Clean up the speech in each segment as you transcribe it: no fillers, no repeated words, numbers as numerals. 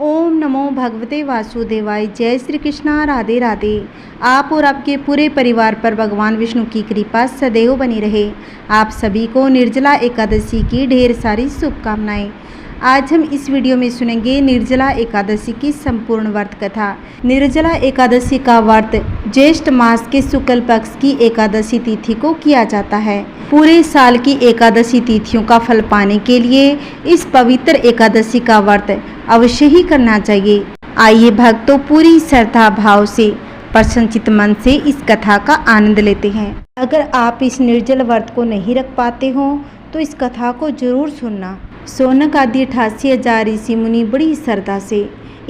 ओम नमो भगवते वासुदेवाय। जय श्री कृष्णा। राधे राधे। आप और आपके पूरे परिवार पर भगवान विष्णु की कृपा सदैव बनी रहे। आप सभी को निर्जला एकादशी की ढेर सारी शुभकामनाएं। आज हम इस वीडियो में सुनेंगे निर्जला एकादशी की संपूर्ण व्रत कथा। निर्जला एकादशी का व्रत ज्येष्ठ मास के शुक्ल पक्ष की एकादशी तिथि को किया जाता है। पूरे साल की एकादशी तिथियों का फल पाने के लिए इस पवित्र एकादशी का व्रत अवश्य ही करना चाहिए। आइए भक्तों, पूरी श्रद्धा भाव से प्रसन्नचित मन से इस कथा का आनंद लेते हैं। अगर आप इस निर्जल व्रत को नहीं रख पाते हो तो इस कथा को जरूर सुनना। शौनक आदि 88,000 ऋषि मुनि बड़ी श्रद्धा से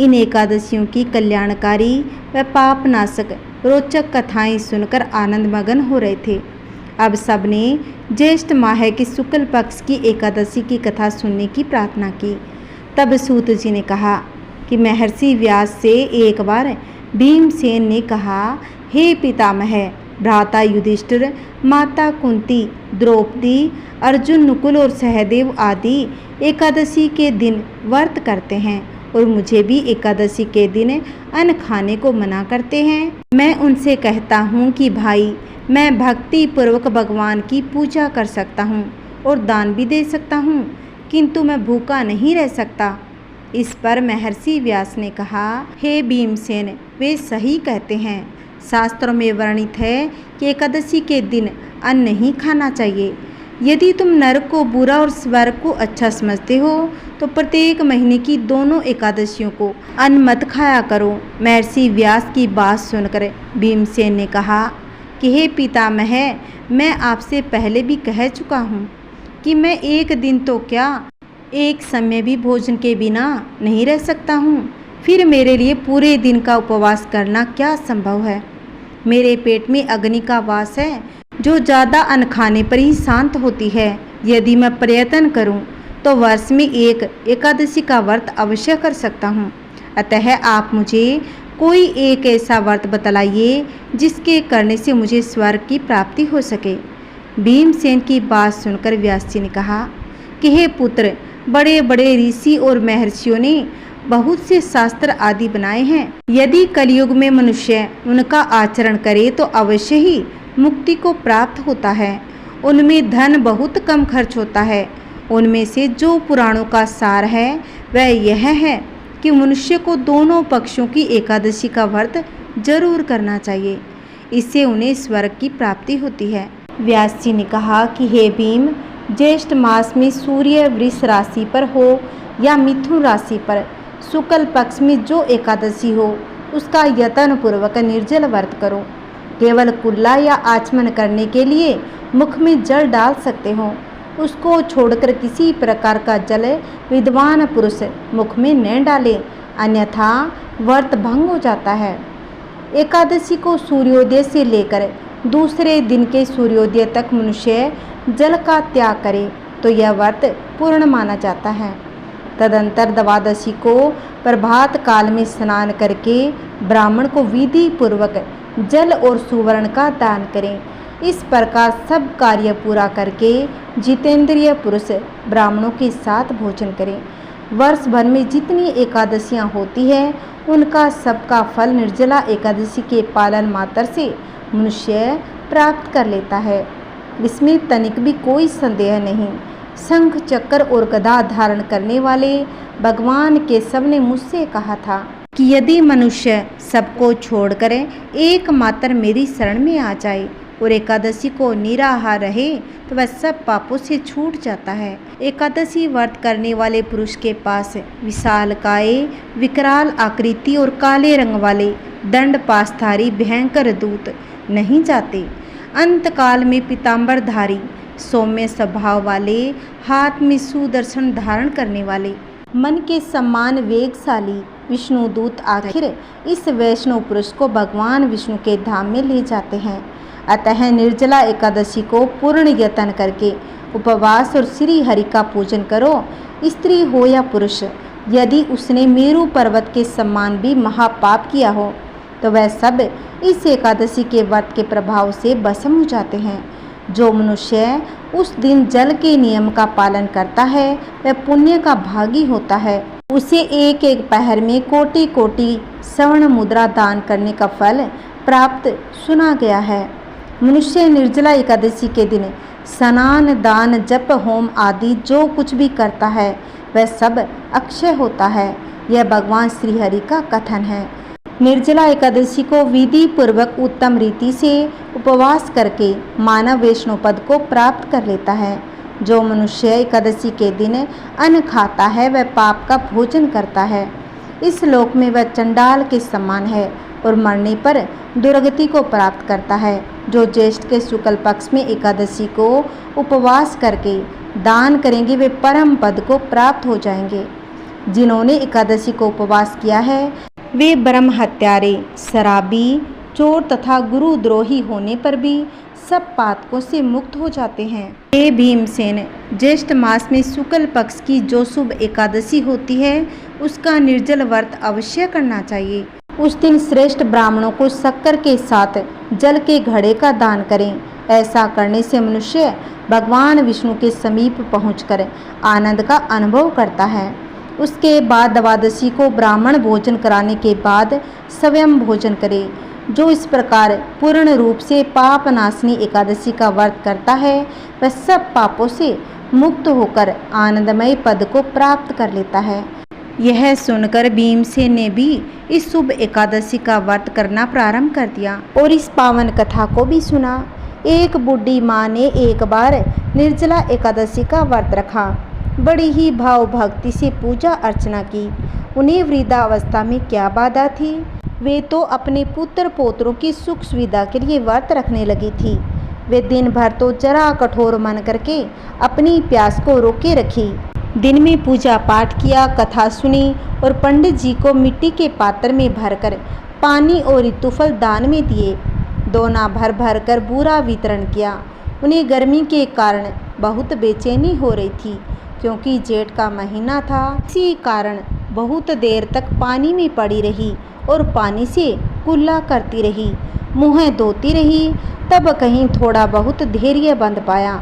इन एकादशियों की कल्याणकारी व पापनाशक रोचक कथाएं सुनकर आनंद मगन हो रहे थे। अब सबने ज्येष्ठ माह के शुक्ल पक्ष की एकादशी की कथा सुनने की प्रार्थना की। तब सूत जी ने कहा कि महर्षि व्यास से एक बार भीमसेन ने कहा, हे पितामह, भ्राता युधिष्ठिर, माता कुंती, द्रौपदी, अर्जुन, नकुल और सहदेव आदि एकादशी के दिन व्रत करते हैं और मुझे भी एकादशी के दिन अन्न खाने को मना करते हैं। मैं उनसे कहता हूँ कि भाई, मैं भक्ति पूर्वक भगवान की पूजा कर सकता हूँ और दान भी दे सकता हूँ, किंतु मैं भूखा नहीं रह सकता। इस पर महर्षि व्यास ने कहा, हे भीमसेन, वे सही कहते हैं। शास्त्रों में वर्णित है कि एकादशी के दिन अन्न नहीं खाना चाहिए। यदि तुम नरक को बुरा और स्वर्ग को अच्छा समझते हो तो प्रत्येक महीने की दोनों एकादशियों को अन्न मत खाया करो। महर्षि व्यास की बात सुनकर भीमसेन ने कहा कि हे पितामह, मैं आपसे पहले भी कह चुका हूँ कि मैं एक दिन तो क्या, एक समय भी भोजन के बिना नहीं रह सकता हूँ। फिर मेरे लिए पूरे दिन का उपवास करना क्या संभव है। मेरे पेट में अग्नि का वास है जो ज़्यादा अन्न खाने पर ही शांत होती है। यदि मैं प्रयत्न करूं तो वर्ष में एक एकादशी का व्रत अवश्य कर सकता हूं। अतः आप मुझे कोई एक ऐसा व्रत बतलाइए जिसके करने से मुझे स्वर्ग की प्राप्ति हो सके। भीमसेन की बात सुनकर व्यास जी ने कहा कि हे पुत्र, बड़े बड़े ऋषि और महर्षियों ने बहुत से शास्त्र आदि बनाए हैं। यदि कलयुग में मनुष्य उनका आचरण करे तो अवश्य ही मुक्ति को प्राप्त होता है। उनमें धन बहुत कम खर्च होता है। उनमें से जो पुराणों का सार है वह यह है कि मनुष्य को दोनों पक्षों की एकादशी का व्रत जरूर करना चाहिए। इससे उन्हें स्वर्ग की प्राप्ति होती है। व्यास जी ने कहा कि हे भीम, ज्येष्ठ मास में सूर्य वृष राशि पर हो या मिथुन राशि पर शुक्ल पक्ष में जो एकादशी हो उसका यत्न पूर्वक निर्जल व्रत करो। केवल कुल्ला या आचमन करने के लिए मुख में जल डाल सकते हो। उसको छोड़कर किसी प्रकार का जल विद्वान पुरुष मुख में न डाले, अन्यथा व्रत भंग हो जाता है। एकादशी को सूर्योदय से लेकर दूसरे दिन के सूर्योदय तक मनुष्य जल का त्याग करे तो यह व्रत पूर्ण माना जाता है। तदंतर द्वादशी को प्रभात काल में स्नान करके ब्राह्मण को विधि पूर्वक जल और सुवर्ण का दान करें। इस प्रकार सब कार्य पूरा करके जितेंद्रिय पुरुष ब्राह्मणों के साथ भोजन करें। वर्ष भर में जितनी एकादशियां होती है उनका सबका फल निर्जला एकादशी के पालन मात्र से मनुष्य प्राप्त कर लेता है। इसमें तनिक भी कोई संदेह नहीं। शंख, चक्र और गदा धारण करने वाले भगवान केशव ने मुझसे कहा था कि यदि मनुष्य सबको छोड़कर एकमात्र मेरी शरण में आ जाए और एकादशी को निराहार रहे तो वह सब पापों से छूट जाता है। एकादशी व्रत करने वाले पुरुष के पास विशालकाय, विकराल आकृति और काले रंग वाले दंड पासधारी भयंकर दूत नहीं जाते। अंतकाल में पीतांबरधारी, सौम्य स्वभाव वाले, हाथ में सुदर्शन धारण करने वाले, मन के समान वेगशाली विष्णुदूत आखिर इस वैष्णव पुरुष को भगवान विष्णु के धाम में ले जाते हैं। अतः निर्जला एकादशी को पूर्ण यत्न करके उपवास और श्री हरि का पूजन करो। स्त्री हो या पुरुष, यदि उसने मेरु पर्वत के समान भी महापाप किया हो तो वह सब इस एकादशी के व्रत के प्रभाव से भस्म हो जाते हैं। जो मनुष्य उस दिन जल के नियम का पालन करता है वह पुण्य का भागी होता है। उसे एक एक पहर में कोटि कोटि स्वर्ण मुद्रा दान करने का फल प्राप्त सुना गया है। मनुष्य निर्जला एकादशी के दिन स्नान, दान, जप, होम आदि जो कुछ भी करता है वह सब अक्षय होता है। यह भगवान श्री हरि का कथन है। निर्जला एकादशी को विधि पूर्वक उत्तम रीति से उपवास करके मानव वैष्णव पद को प्राप्त कर लेता है। जो मनुष्य एकादशी के दिन अन्न खाता है वह पाप का भोजन करता है। इस लोक में वह चंडाल के समान है और मरने पर दुर्गति को प्राप्त करता है। जो ज्येष्ठ के शुक्ल पक्ष में एकादशी को उपवास करके दान करेंगे वे परम पद को प्राप्त हो जाएंगे। जिन्होंने एकादशी को उपवास किया है वे ब्रह्म हत्यारे, शराबी, चोर तथा गुरुद्रोही होने पर भी सब पातकों से मुक्त हो जाते हैं। हे भीमसेन, ज्येष्ठ मास में शुक्ल पक्ष की जो शुभ एकादशी होती है उसका निर्जल व्रत अवश्य करना चाहिए। उस दिन श्रेष्ठ ब्राह्मणों को शक्कर के साथ जल के घड़े का दान करें। ऐसा करने से मनुष्य भगवान विष्णु के समीप पहुंचकर आनंद का अनुभव करता है। उसके बाद द्वादशी को ब्राह्मण भोजन कराने के बाद स्वयं भोजन करे। जो इस प्रकार पूर्ण रूप से पाप नाशनी एकादशी का व्रत करता है वह सब पापों से मुक्त होकर आनंदमय पद को प्राप्त कर लेता है। यह सुनकर भीमसेन ने भी इस शुभ एकादशी का व्रत करना प्रारंभ कर दिया और इस पावन कथा को भी सुना। एक बूढ़ी माँ ने एक बार निर्जला एकादशी का व्रत रखा। बड़ी ही भाव भक्ति से पूजा अर्चना की। उन्हें वृद्धावस्था में क्या बाधा थी? वे तो अपने पुत्र पोत्रों की सुख सुविधा के लिए व्रत रखने लगी थी। वे दिन भर तो जरा कठोर मन करके अपनी प्यास को रोके रखी। दिन में पूजा पाठ किया, कथा सुनी और पंडित जी को मिट्टी के पात्र में भरकर पानी और ऋतुफल दान में दिए। दोना भर भर कर पूरा वितरण किया। उन्हें गर्मी के कारण बहुत बेचैनी हो रही थी क्योंकि जेठ का महीना था। इसी कारण बहुत देर तक पानी में पड़ी रही और पानी से कुल्ला करती रही, मुँह धोती रही। तब कहीं थोड़ा बहुत धैर्य बंध पाया।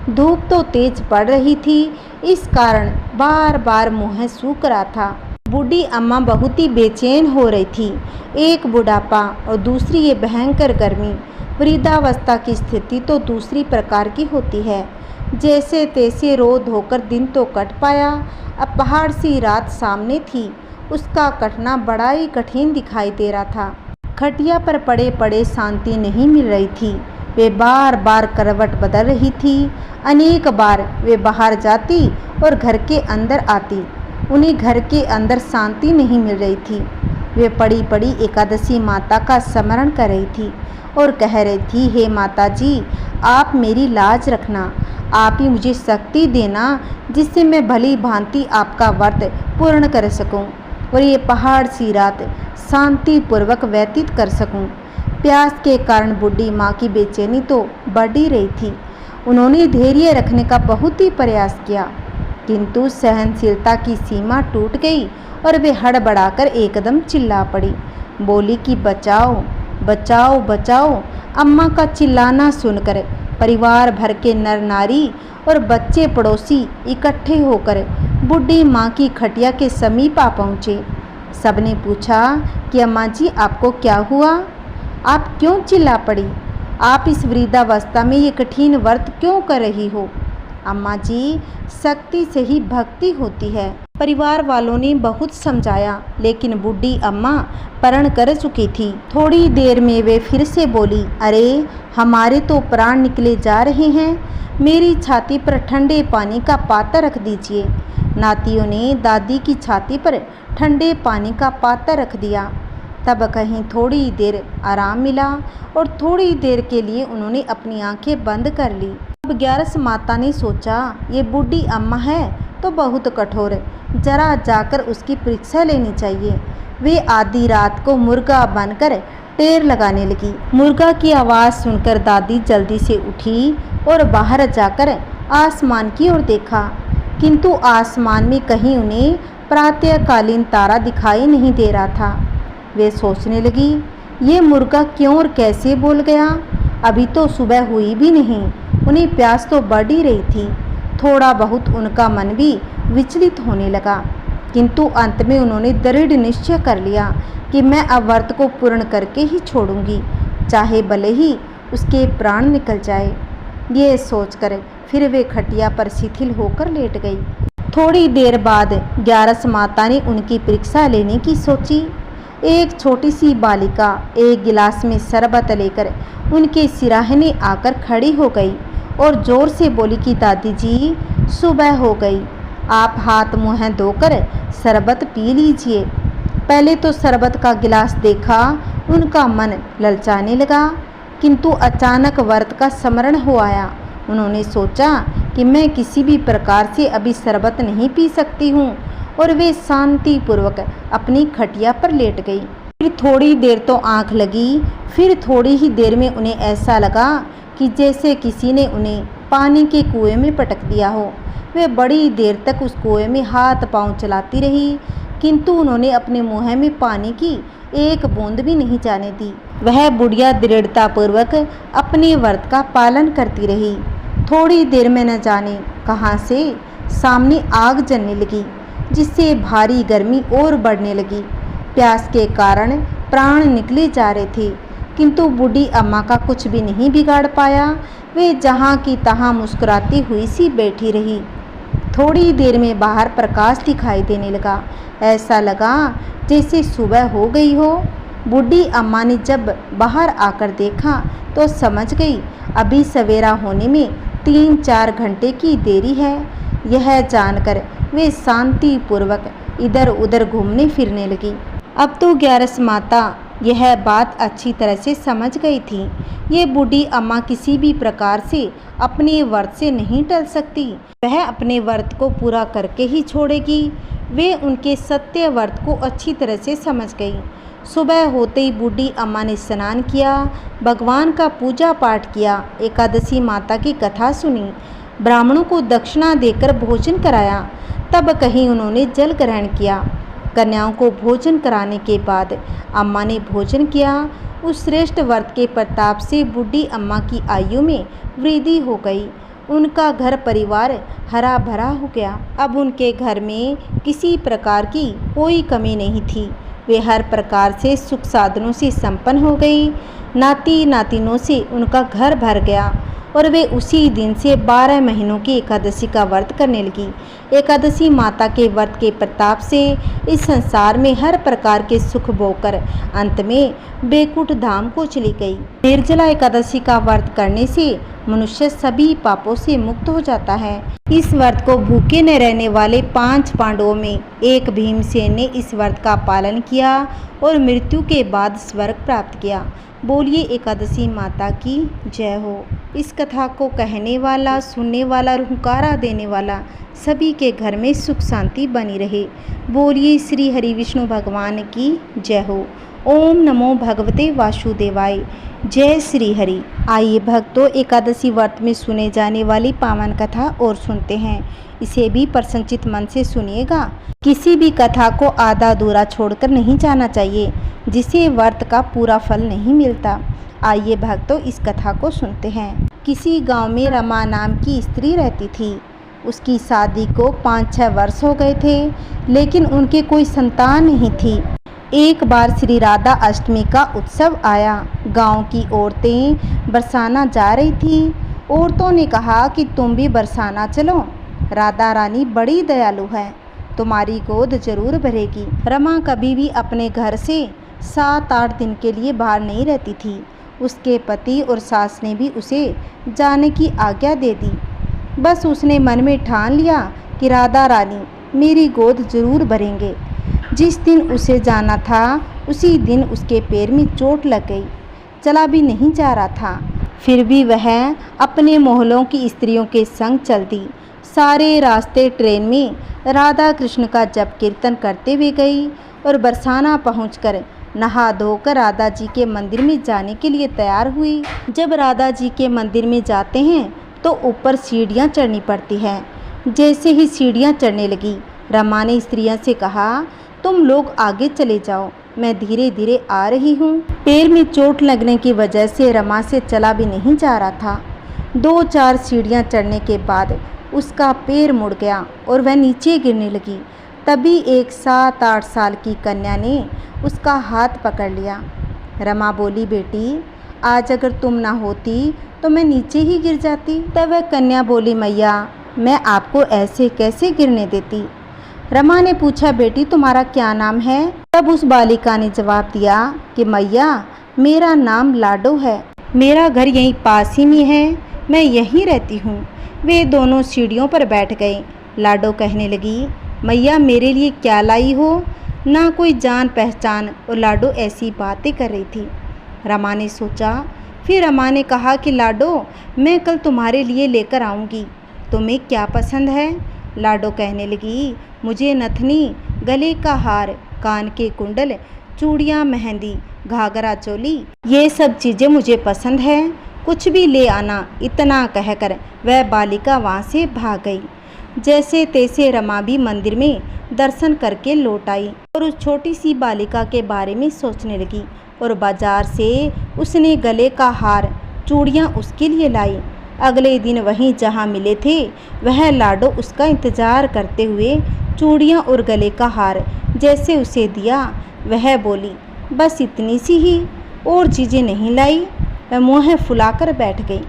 धूप तो तेज पड़ रही थी, इस कारण बार बार मुँह सूख रहा था। बूढ़ी अम्मा बहुत ही बेचैन हो रही थी। एक बुढ़ापा और दूसरी ये भयंकर गर्मी। वृद्धावस्था की स्थिति तो दूसरी प्रकार की होती है। जैसे तैसे रो धोकर दिन तो कट पाया। अब पहाड़ सी रात सामने थी। उसका कटना बड़ा ही कठिन दिखाई दे रहा था। खटिया पर पड़े पड़े शांति नहीं मिल रही थी। वे बार बार करवट बदल रही थी। अनेक बार वे बाहर जाती और घर के अंदर आती। उन्हें घर के अंदर शांति नहीं मिल रही थी। वे पड़ी पड़ी एकादशी माता का स्मरण कर रही थी और कह रही थी, हे माता जी, आप मेरी लाज रखना। आप ही मुझे शक्ति देना जिससे मैं भली भांति आपका व्रत पूर्ण कर सकूं और ये पहाड़ सी रात शांति पूर्वक व्यतीत कर सकूं। प्यास के कारण बूढ़ी माँ की बेचैनी तो बढ़ ही रही थी। उन्होंने धैर्य रखने का बहुत ही प्रयास किया किंतु सहनशीलता की सीमा टूट गई और वे हड़बड़ाकर एकदम चिल्ला पड़ी। बोली कि बचाओ बचाओ बचाओ। अम्मा का चिल्लाना सुनकर परिवार भर के नर नारी और बच्चे पड़ोसी इकट्ठे होकर बूढ़ी माँ की खटिया के समीप आ पहुँचे। सबने पूछा कि अम्मा जी, आपको क्या हुआ? आप क्यों चिल्ला पड़ी? आप इस वृद्धावस्था में ये कठिन व्रत क्यों कर रही हो? अम्मा जी, शक्ति से ही भक्ति होती है। परिवार वालों ने बहुत समझाया लेकिन बूढ़ी अम्मा प्रण कर चुकी थी। थोड़ी देर में वे फिर से बोली, अरे हमारे तो प्राण निकले जा रहे हैं। मेरी छाती पर ठंडे पानी का पात्र रख दीजिए। नातियों ने दादी की छाती पर ठंडे पानी का पात्र रख दिया। तब कहीं थोड़ी देर आराम मिला और थोड़ी देर के लिए उन्होंने अपनी आंखें बंद कर ली। अब ग्यारस माता ने सोचा, ये बूढ़ी अम्मा है तो बहुत कठोर, जरा जाकर उसकी परीक्षा लेनी चाहिए। वे आधी रात को मुर्गा बनकर टेर लगाने लगी। मुर्गा की आवाज़ सुनकर दादी जल्दी से उठी और बाहर जाकर आसमान की ओर देखा किंतु आसमान में कहीं उन्हें प्रातःकालीन तारा दिखाई नहीं दे रहा था। वे सोचने लगी, ये मुर्गा क्यों और कैसे बोल गया? अभी तो सुबह हुई भी नहीं। उन्हें प्यास तो बढ़ ही रही थी। थोड़ा बहुत उनका मन भी विचलित होने लगा। किंतु अंत में उन्होंने दृढ़ निश्चय कर लिया कि मैं अब व्रत को पूर्ण करके ही छोड़ूंगी, चाहे भले ही उसके प्राण निकल जाए। ये सोचकर फिर वे खटिया पर शिथिल होकर लेट गई। थोड़ी देर बाद ग्यारस माता ने उनकी परीक्षा लेने की सोची। एक छोटी सी बालिका एक गिलास में शरबत लेकर उनके सिराहने आकर खड़ी हो गई और जोर से बोली कि दादी जी, सुबह हो गई, आप हाथ मुँह धोकर शरबत पी लीजिए। पहले तो शरबत का गिलास देखा उनका मन ललचाने लगा, किंतु अचानक व्रत का स्मरण हो आया। उन्होंने सोचा कि मैं किसी भी प्रकार से अभी शरबत नहीं पी सकती हूँ और वे शांतिपूर्वक अपनी खटिया पर लेट गई। फिर थोड़ी देर तो आँख लगी, फिर थोड़ी ही देर में उन्हें ऐसा लगा कि जैसे किसी ने उन्हें पानी के कुएं में पटक दिया हो। वे बड़ी देर तक उस कुएं में हाथ पांव चलाती रही, किंतु उन्होंने अपने मुँह में पानी की एक बूंद भी नहीं जाने दी। वह बुढ़िया दृढ़तापूर्वक अपने व्रत का पालन करती रही। थोड़ी देर में न जाने कहाँ से सामने आग जलने लगी, जिससे भारी गर्मी और बढ़ने लगी। प्यास के कारण प्राण निकले जा रहे थे, किंतु बूढ़ी अम्मा का कुछ भी नहीं बिगाड़ पाया। वे जहाँ की तहाँ मुस्कुराती हुई सी बैठी रही। थोड़ी देर में बाहर प्रकाश दिखाई देने लगा। ऐसा लगा जैसे सुबह हो गई हो। बूढ़ी अम्मा ने जब बाहर आकर देखा तो समझ गई अभी सवेरा होने में 3-4 घंटे की देरी है। यह जानकर वे शांतिपूर्वक इधर उधर घूमने फिरने लगी। अब तो ग्यारस माता यह बात अच्छी तरह से समझ गई थी। ये बूढ़ी अम्मा किसी भी प्रकार से अपने व्रत से नहीं टल सकती। वह अपने व्रत को पूरा करके ही छोड़ेगी। वे उनके सत्य व्रत को अच्छी तरह से समझ गई। सुबह होते ही बूढ़ी अम्मा ने स्नान किया, भगवान का पूजा पाठ किया, एकादशी माता की कथा सुनी, ब्राह्मणों को दक्षिणा देकर भोजन कराया। तब कहीं उन्होंने जल ग्रहण किया। कन्याओं को भोजन कराने के बाद अम्मा ने भोजन किया। उस श्रेष्ठ व्रत के प्रताप से बूढ़ी अम्मा की आयु में वृद्धि हो गई। उनका घर परिवार हरा भरा हो गया। अब उनके घर में किसी प्रकार की कोई कमी नहीं थी। वे हर प्रकार से सुख साधनों से संपन्न हो गई। नाती नातिनों से उनका घर भर गया और वे उसी दिन से 12 महीनों की एकादशी का व्रत करने लगी। एकादशी माता के व्रत के प्रताप से इस संसार में हर प्रकार के सुख भोगकर अंत में बैकुंठ धाम को चली गई। निर्जला एकादशी का व्रत करने से मनुष्य सभी पापों से मुक्त हो जाता है। इस व्रत को भूखे न रहने वाले 5 पांडवों में एक भीमसेन ने इस व्रत का पालन किया और मृत्यु के बाद स्वर्ग प्राप्त किया। बोलिए एकादशी माता की जय हो। इस कथा को कहने वाला, सुनने वाला, हुंकारा देने वाला सभी के घर में सुख शांति बनी रहे। बोलिए श्री हरि विष्णु भगवान की जय हो। ओम नमो भगवते वासुदेवाय। जय श्री हरि। आइए भक्तों, एकादशी व्रत में सुने जाने वाली पावन कथा और सुनते हैं। इसे भी प्रसन्नचित मन से सुनिएगा। किसी भी कथा को आधा अधूरा छोड़कर नहीं जाना चाहिए, जिसे व्रत का पूरा फल नहीं मिलता। आइए भक्तों, इस कथा को सुनते हैं। किसी गांव में रमा नाम की स्त्री रहती थी। उसकी शादी को 5-6 वर्ष हो गए थे, लेकिन उनके कोई संतान नहीं थी। एक बार श्री राधा अष्टमी का उत्सव आया। गांव की औरतें बरसाना जा रही थी। औरतों ने कहा कि तुम भी बरसाना चलो, राधा रानी बड़ी दयालु है, तुम्हारी गोद जरूर भरेगी। रमा कभी भी अपने घर से 7-8 दिन के लिए बाहर नहीं रहती थी। उसके पति और सास ने भी उसे जाने की आज्ञा दे दी। बस उसने मन में ठान लिया कि राधा रानी मेरी गोद जरूर भरेंगे। जिस दिन उसे जाना था उसी दिन उसके पैर में चोट लग गई, चला भी नहीं जा रहा था। फिर भी वह अपने मोहल्लों की स्त्रियों के संग चल दी। सारे रास्ते ट्रेन में राधा कृष्ण का जप कीर्तन करते हुए गई और बरसाना पहुंचकर नहा धोकर राधा जी के मंदिर में जाने के लिए तैयार हुई। जब राधा जी के मंदिर में जाते हैं तो ऊपर सीढ़ियाँ चढ़नी पड़ती हैं। जैसे ही सीढ़ियाँ चढ़ने लगी, रमा ने स्त्रियों से कहा, तुम लोग आगे चले जाओ, मैं धीरे धीरे आ रही हूँ। पैर में चोट लगने की वजह से रमा से चला भी नहीं जा रहा था। 2-4 सीढ़ियाँ चढ़ने के बाद उसका पैर मुड़ गया और वह नीचे गिरने लगी। तभी एक 7-8 साल की कन्या ने उसका हाथ पकड़ लिया। रमा बोली, बेटी आज अगर तुम ना होती तो मैं नीचे ही गिर जाती। तब वह कन्या बोली, मैया मैं आपको ऐसे कैसे गिरने देती। रमा ने पूछा, बेटी तुम्हारा क्या नाम है। तब उस बालिका ने जवाब दिया कि मैया मेरा नाम लाडो है, मेरा घर यहीं पास ही में है, मैं यहीं रहती हूँ। वे दोनों सीढ़ियों पर बैठ गए। लाडो कहने लगी, मैया मेरे लिए क्या लाई हो। ना कोई जान पहचान और लाडो ऐसी बातें कर रही थी। रमा ने सोचा। फिर रमा ने कहा कि लाडो मैं कल तुम्हारे लिए लेकर आऊँगी, तुम्हें क्या पसंद है। लाडो कहने लगी, मुझे नथनी, गले का हार, कान के कुंडल, चूड़ियाँ, मेहंदी, घाघरा चोली, ये सब चीज़ें मुझे पसंद है, कुछ भी ले आना। इतना कहकर वह बालिका वहाँ से भाग गई। जैसे तैसे रमा भी मंदिर में दर्शन करके लौट आई और उस छोटी सी बालिका के बारे में सोचने लगी और बाजार से उसने गले का हार, चूड़ियाँ उसके लिए लाई। अगले दिन वहीं जहाँ मिले थे वह लाडो उसका इंतजार करते हुए चूड़ियाँ और गले का हार जैसे उसे दिया, वह बोली, बस इतनी सी ही, और चीज़ें नहीं लाई। वह मुँह फुलाकर बैठ गई।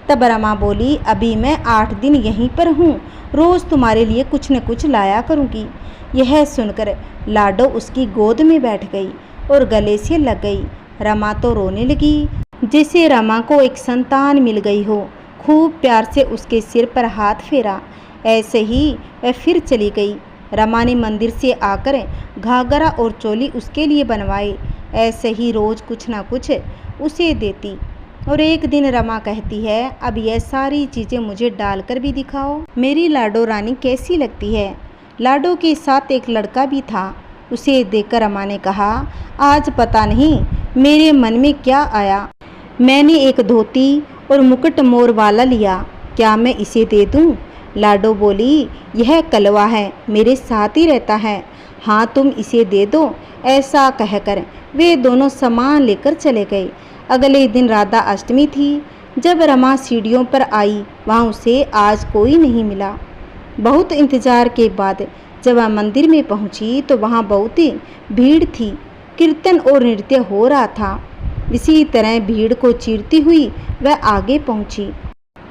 तब रमा बोली, अभी मैं 8 दिन यहीं पर हूँ, रोज़ तुम्हारे लिए कुछ न कुछ लाया करूँगी। यह सुनकर लाडो उसकी गोद में बैठ गई और गले से लग गई। रमा तो रोने लगी जैसे रमा को एक संतान मिल गई हो। खूब प्यार से उसके सिर पर हाथ फेरा। ऐसे ही वह फिर चली गई। रमा ने मंदिर से आकर घाघरा और चोली उसके लिए बनवाए। ऐसे ही रोज़ कुछ ना कुछ उसे देती। और एक दिन रमा कहती है, अब यह सारी चीज़ें मुझे डालकर भी दिखाओ, मेरी लाडो रानी कैसी लगती है। लाडो के साथ एक लड़का भी था। उसे देखकर रमा ने कहा, आज पता नहीं मेरे मन में क्या आया, मैंने एक धोती और मुकुट मोर वाला लिया, क्या मैं इसे दे दूं? लाडो बोली, यह कलवा है, मेरे साथ ही रहता है, हाँ तुम इसे दे दो। ऐसा कहकर वे दोनों सामान लेकर चले गए। अगले दिन राधा अष्टमी थी। जब रमा सीढ़ियों पर आई वहाँ उसे आज कोई नहीं मिला। बहुत इंतजार के बाद जब वह मंदिर में पहुंची तो वहाँ बहुत ही भीड़ थी। कीर्तन और नृत्य हो रहा था। इसी तरह भीड़ को चीरती हुई वह आगे पहुंची।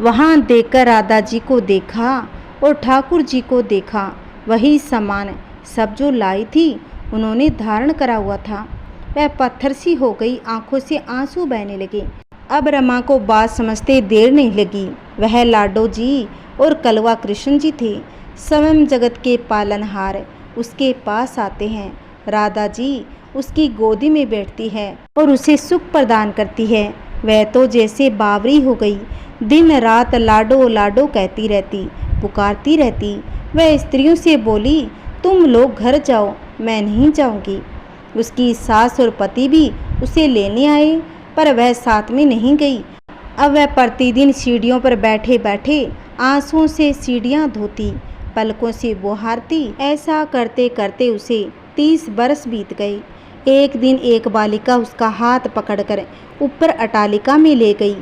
वहां देखकर राधा जी को देखा और ठाकुर जी को देखा। वही सामान सब जो लाई थी उन्होंने धारण करा हुआ था। वह पत्थर सी हो गई, आंखों से आंसू बहने लगे। अब रमा को बात समझते देर नहीं लगी। वह लाडो जी और कलवा कृष्ण जी थे, स्वयं जगत के पालनहार उसके पास आते हैं। राधा जी उसकी गोदी में बैठती है और उसे सुख प्रदान करती है। वह तो जैसे बावरी हो गई, दिन रात लाडो लाडो कहती रहती, पुकारती रहती। वह स्त्रियों से बोली, तुम लोग घर जाओ, मैं नहीं जाऊंगी। उसकी सास और पति भी उसे लेने आए पर वह साथ में नहीं गई। अब वह प्रतिदिन सीढ़ियों पर बैठे बैठे आंसुओं से सीढ़ियाँ धोती, पलकों से बुहारती। ऐसा करते करते उसे 30 बरस बीत गए। एक दिन एक बालिका उसका हाथ पकड़कर ऊपर अटालिका में ले गई।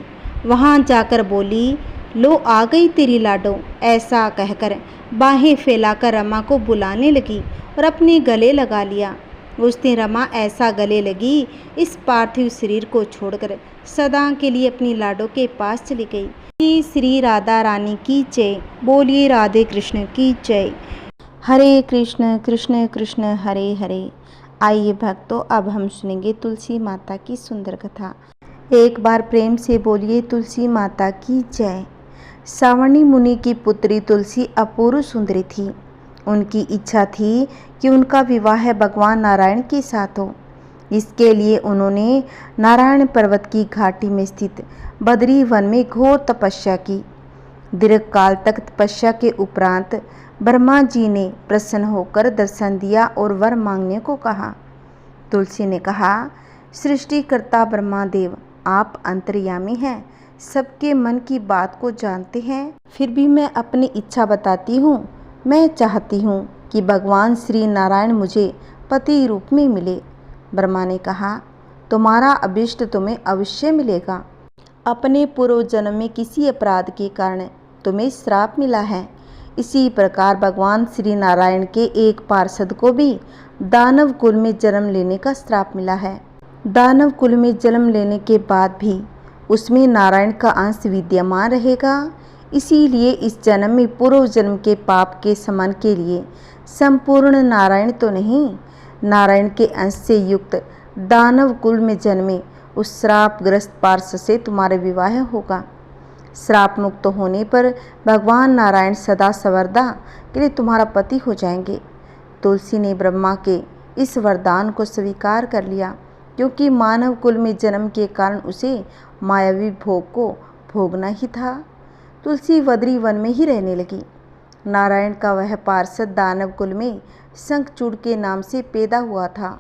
वहां जाकर बोली, लो आ गई तेरी लाडो। ऐसा कहकर बाहें फैलाकर रमा को बुलाने लगी और अपने गले लगा लिया। उस दिन रमा ऐसा गले लगी, इस पार्थिव शरीर को छोड़कर सदा के लिए अपनी लाडो के पास चली गई। श्री राधा रानी की जय। बोलिए राधे कृष्ण की जय। हरे कृष्ण कृष्ण कृष्ण हरे हरे। आइए भक्तों, अब हम सुनेंगे तुलसी माता की सुंदर कथा। एक बार प्रेम से बोलिए तुलसी माता की जय। सावर्णी मुनि की पुत्री तुलसी अपूर्व सुंदरी थी। उनकी इच्छा थी कि उनका विवाह भगवान नारायण के साथ हो। इसके लिए उन्होंने नारायण पर्वत की घाटी में स्थित बद्री वन में घोर तपस्या की। दीर्घ काल तक तपस्या के उपरांत ब्रह्मा जी ने प्रसन्न होकर दर्शन दिया और वर मांगने को कहा। तुलसी ने कहा, सृष्टिकर्ता ब्रह्मादेव, आप अंतर्यामी हैं, सबके मन की बात को जानते हैं, फिर भी मैं अपनी इच्छा बताती हूँ। मैं चाहती हूँ कि भगवान श्री नारायण मुझे पति रूप में मिले। ब्रह्मा ने कहा, तुम्हारा अभिष्ट तुम्हें अवश्य मिलेगा। अपने पूर्व जन्म में किसी अपराध के कारण तुम्हें श्राप मिला है, इसी प्रकार भगवान श्री नारायण के एक पार्षद को भी दानव कुल में जन्म लेने का श्राप मिला है। दानव कुल में जन्म लेने के बाद भी उसमें नारायण का अंश विद्यमान रहेगा। इसीलिए इस जन्म में पूर्व जन्म के पाप के शमन के लिए संपूर्ण नारायण तो नहीं, नारायण के अंश से युक्त दानव कुल में जन्मे उस श्रापग्रस्त पार्षद से तुम्हारा विवाह होगा। श्राप मुक्त होने पर भगवान नारायण सदा सर्वदा के लिए तुम्हारा पति हो जाएंगे। तुलसी ने ब्रह्मा के इस वरदान को स्वीकार कर लिया, क्योंकि मानव कुल में जन्म के कारण उसे मायावी भोग को भोगना ही था। तुलसी बद्री वन में ही रहने लगी। नारायण का वह पार्षद दानव कुल में शंखचूड़ के नाम से पैदा हुआ था।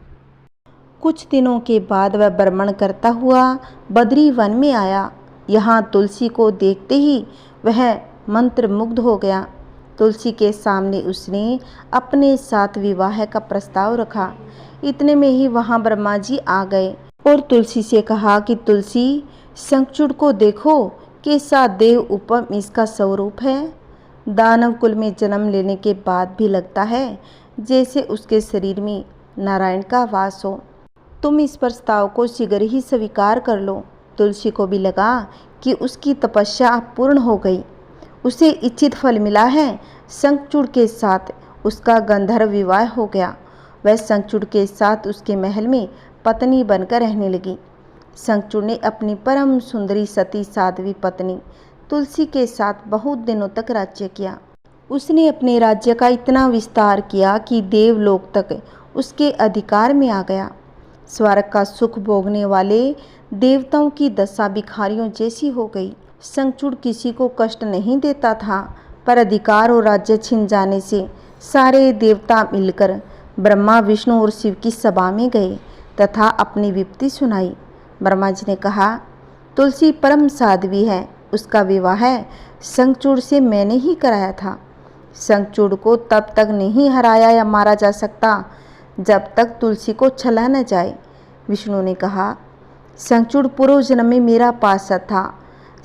कुछ दिनों के बाद वह भ्रमण करता हुआ बद्री वन में आया। यहाँ तुलसी को देखते ही वह मंत्रमुग्ध हो गया। तुलसी के सामने उसने अपने साथ विवाह का प्रस्ताव रखा। इतने में ही वहाँ ब्रह्मा जी आ गए और तुलसी से कहा कि तुलसी, शंखचूड़ को देखो, कैसा देव उपम इसका स्वरूप है। दानव कुल में जन्म लेने के बाद भी लगता है जैसे उसके शरीर में नारायण का वास हो। तुम इस प्रस्ताव को शीघ्र ही स्वीकार कर लो। तुलसी को भी लगा कि उसकी तपस्या अब पूर्ण हो गई, उसे इच्छित फल मिला है। शंखचूड़ के साथ उसका गंधर्व विवाह हो गया। वह शंखचूड़ के साथ उसके महल में पत्नी बनकर रहने लगी। शंखचूड़ ने अपनी परम सुंदरी सती साध्वी पत्नी तुलसी के साथ बहुत दिनों तक राज्य किया। उसने अपने राज्य का इतना विस्तार किया कि देवलोक तक उसके अधिकार में आ गया। स्वर्ग का सुख भोगने वाले देवताओं की दशा भिखारियों जैसी हो गई। शंखचूड़ किसी को कष्ट नहीं देता था, पर अधिकार और राज्य छिन जाने से सारे देवता मिलकर ब्रह्मा, विष्णु और शिव की सभा में गए तथा अपनी विपत्ति सुनाई। ब्रह्मा जी ने कहा, तुलसी परम साध्वी है, उसका विवाह शंखचूड़ से मैंने ही कराया था। शंखचूड़ को तब तक नहीं हराया या मारा जा सकता जब तक तुलसी को छला न जाए। विष्णु ने कहा, शंखचूड़ पूर्व जन्म में मेरा पार्षद था।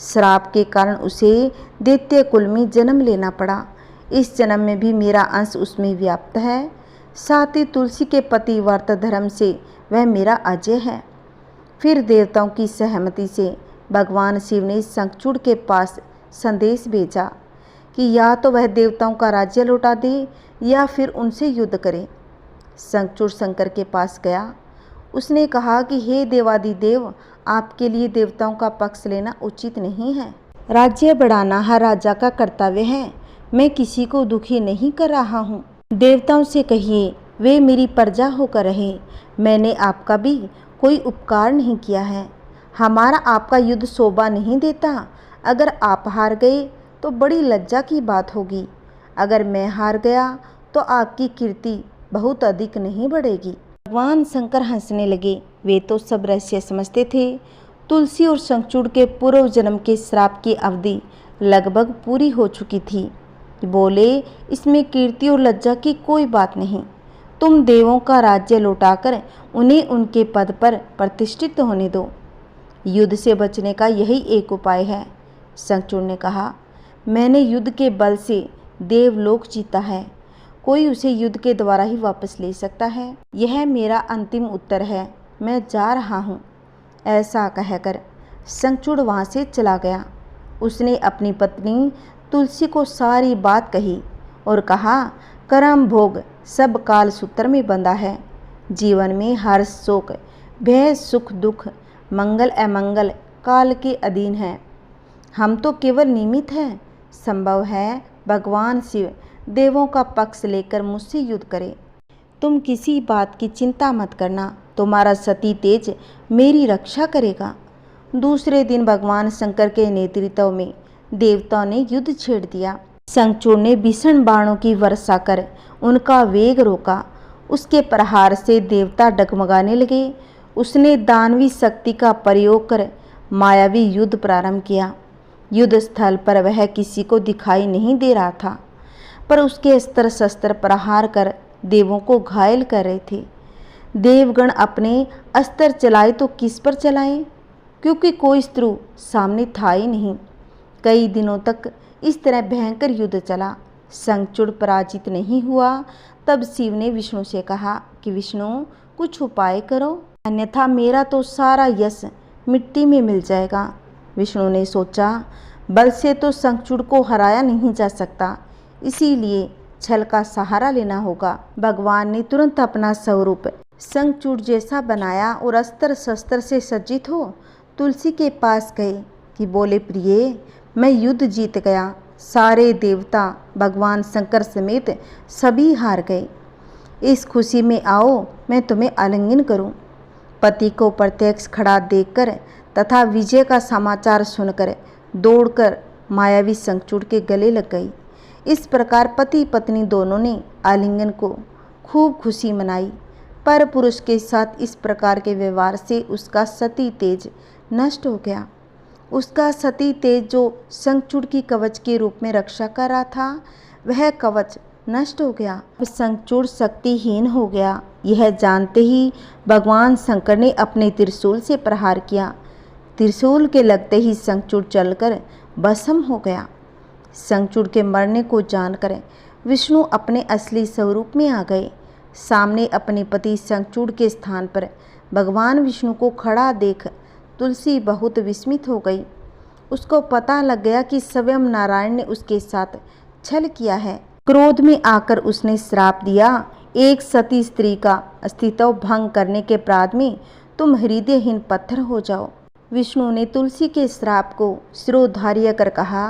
श्राप के कारण उसे दैत्य कुल में जन्म लेना पड़ा। इस जन्म में भी मेरा अंश उसमें व्याप्त है। साथ ही तुलसी के पति व्रत धर्म से वह मेरा अजय है। फिर देवताओं की सहमति से भगवान शिव ने शंखचूड़ के पास संदेश भेजा कि या तो वह देवताओं का राज्य लौटा दे या फिर उनसे युद्ध करे। शंखचूड़ शंकर के पास गया। उसने कहा कि हे देवादिदेव, आपके लिए देवताओं का पक्ष लेना उचित नहीं है। राज्य बढ़ाना हर राजा का कर्तव्य है। मैं किसी को दुखी नहीं कर रहा हूँ। देवताओं से कहिए वे मेरी प्रजा होकर रहे। मैंने आपका भी कोई उपकार नहीं किया है। हमारा आपका युद्ध शोभा नहीं देता। अगर आप हार गए तो बड़ी लज्जा की बात होगी। अगर मैं हार गया तो आपकी कीर्ति बहुत अधिक नहीं बढ़ेगी। भगवान शंकर हंसने लगे। वे तो सब रहस्य समझते थे। तुलसी और शंखचूड़ के पूर्व जन्म के श्राप की अवधि लगभग पूरी हो चुकी थी। बोले, इसमें कीर्ति और लज्जा की कोई बात नहीं। तुम देवों का राज्य लौटाकर उन्हें उनके पद पर प्रतिष्ठित होने दो। युद्ध से बचने का यही एक उपाय है। शंखचूड़ ने कहा, मैंने युद्ध के बल से देवलोक जीता है। कोई उसे युद्ध के द्वारा ही वापस ले सकता है। यह मेरा अंतिम उत्तर है। मैं जा रहा हूँ। ऐसा कहकर शंखचूड़ वहाँ से चला गया। उसने अपनी पत्नी तुलसी को सारी बात कही और कहा, कर्म भोग सब काल सूत्र में बंधा है। जीवन में हर शोक, भय, सुख, दुख, मंगल अमंगल काल के अधीन है। हम तो केवल निमित्त हैं। संभव है भगवान शिव देवों का पक्ष लेकर मुझसे युद्ध करे। तुम किसी बात की चिंता मत करना। तुम्हारा सती तेज मेरी रक्षा करेगा। दूसरे दिन भगवान शंकर के नेतृत्व में देवताओं ने युद्ध छेड़ दिया। शंखचूड़ ने भीषण बाणों की वर्षा कर उनका वेग रोका। उसके प्रहार से देवता डगमगाने लगे। उसने दानवी शक्ति का प्रयोग कर मायावी युद्ध प्रारंभ किया। युद्ध स्थल पर वह किसी को दिखाई नहीं दे रहा था, पर उसके अस्त्र शस्त्र प्रहार कर देवों को घायल कर रहे थे। देवगण अपने अस्त्र चलाए तो किस पर चलाएं, क्योंकि कोई शत्रु सामने था ही नहीं। कई दिनों तक इस तरह भयंकर युद्ध चला। शंखचूड़ पराजित नहीं हुआ। तब शिव ने विष्णु से कहा कि विष्णु, कुछ उपाय करो, अन्यथा मेरा तो सारा यश मिट्टी में मिल जाएगा। विष्णु ने सोचा, बल से तो शंखचूड़ को हराया नहीं जा सकता, इसीलिए छल का सहारा लेना होगा। भगवान ने तुरंत अपना स्वरूप शंखचूड़ जैसा बनाया और अस्त्र शस्त्र से सज्जित हो तुलसी के पास गए कि बोले, प्रिय, मैं युद्ध जीत गया। सारे देवता भगवान शंकर समेत सभी हार गए। इस खुशी में आओ, मैं तुम्हें आलिंगन करूं। पति को प्रत्यक्ष खड़ा देखकर तथा विजय का समाचार सुनकर दौड़कर मायावी शंखचूड़ के गले लग गई। इस प्रकार पति पत्नी दोनों ने आलिंगन को खूब खुशी मनाई। पर पुरुष के साथ इस प्रकार के व्यवहार से उसका सती तेज नष्ट हो गया। उसका सती तेज जो शंखचूड़ की कवच के रूप में रक्षा कर रहा था, वह कवच नष्ट हो गया। शंखचूड़ शक्तिहीन हो गया। यह जानते ही भगवान शंकर ने अपने त्रिशूल से प्रहार किया। त्रिशूल के लगते ही शंखचूड़ चलकर भस्म हो गया। शंखचूड़ के मरने को जानकर विष्णु अपने असली स्वरूप में आ गए। सामने अपने पति शंखचूड़ के स्थान पर भगवान विष्णु को खड़ा देख तुलसी बहुत विस्मित हो गई। उसको पता लग गया कि स्वयं नारायण ने उसके साथ छल किया है। क्रोध में आकर उसने श्राप दिया, एक सती स्त्री का अस्तित्व भंग करने के अपराध में तुम हृदयहीन पत्थर हो जाओ। विष्णु ने तुलसी के श्राप को शिरोधार्य कर कहा,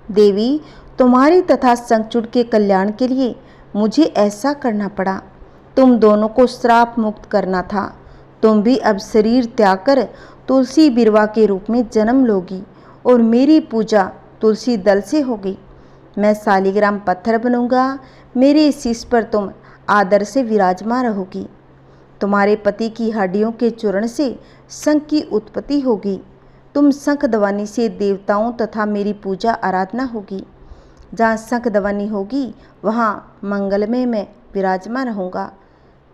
देवी, तुम्हारी तथा शंखचूड़ के कल्याण के लिए मुझे ऐसा करना पड़ा। तुम दोनों को श्राप मुक्त करना था। तुम भी अब शरीर त्याग कर तुलसी बिरवा के रूप में जन्म लोगी और मेरी पूजा तुलसी दल से होगी। मैं शालिग्राम पत्थर बनूंगा। मेरे शीश पर तुम आदर से विराजमान रहोगी। तुम्हारे पति की हड्डियों के चूर्ण से शंख की उत्पत्ति होगी। तुम शंख ध्वनि से देवताओं तथा मेरी पूजा आराधना होगी। जहाँ शंख ध्वनि होगी वहाँ मंगलमय मैं विराजमान रहूँगा।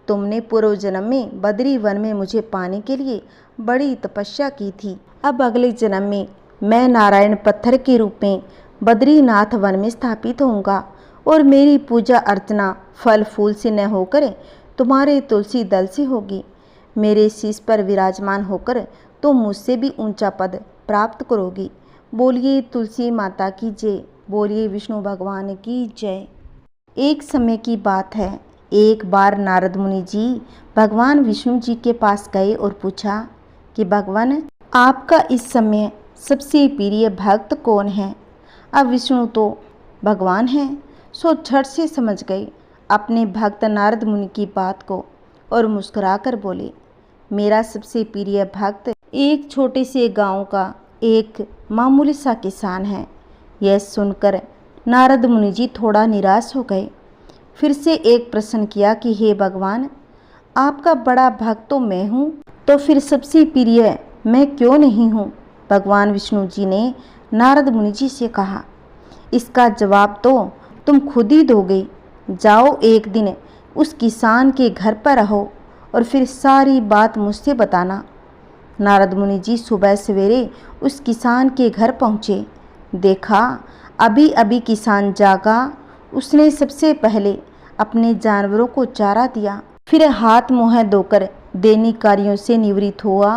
तुमने पूर्व जन्म में बद्री वन में मुझे पाने के लिए बड़ी तपस्या की थी। अब अगले जन्म में मैं नारायण पत्थर के रूप में बद्रीनाथ वन में स्थापित होऊंगा और मेरी पूजा अर्चना फल फूल से न होकर तुम्हारे तुलसी दल से होगी। मेरे शीश पर विराजमान होकर तुम मुझसे भी ऊंचा पद प्राप्त करोगी। बोलिए तुलसी माता की जय। बोलिए विष्णु भगवान की जय। एक समय की बात है, एक बार नारद मुनि जी भगवान विष्णु जी के पास गए और पूछा कि भगवान, आपका इस समय सबसे प्रिय भक्त कौन है? अब विष्णु तो भगवान हैं, सो झट से समझ गए अपने भक्त नारद मुनि की बात को और मुस्कुराकर बोले, मेरा सबसे प्रिय भक्त एक छोटे से गांव का एक मामूली सा किसान है। यह सुनकर नारद मुनि जी थोड़ा निराश हो गए। फिर से एक प्रश्न किया कि हे भगवान, आपका बड़ा भक्त तो मैं हूँ, तो फिर सबसे प्रिय मैं क्यों नहीं हूँ? भगवान विष्णु जी ने नारद मुनि जी से कहा, इसका जवाब तो तुम खुद ही दोगे। जाओ एक दिन उस किसान के घर पर रहो और फिर सारी बात मुझसे बताना। नारद मुनि जी सुबह सवेरे उस किसान के घर पहुँचे। देखा अभी अभी किसान जागा। उसने सबसे पहले अपने जानवरों को चारा दिया, फिर हाथ मुँह धोकर दैनिक कार्यों से निवृत्त हुआ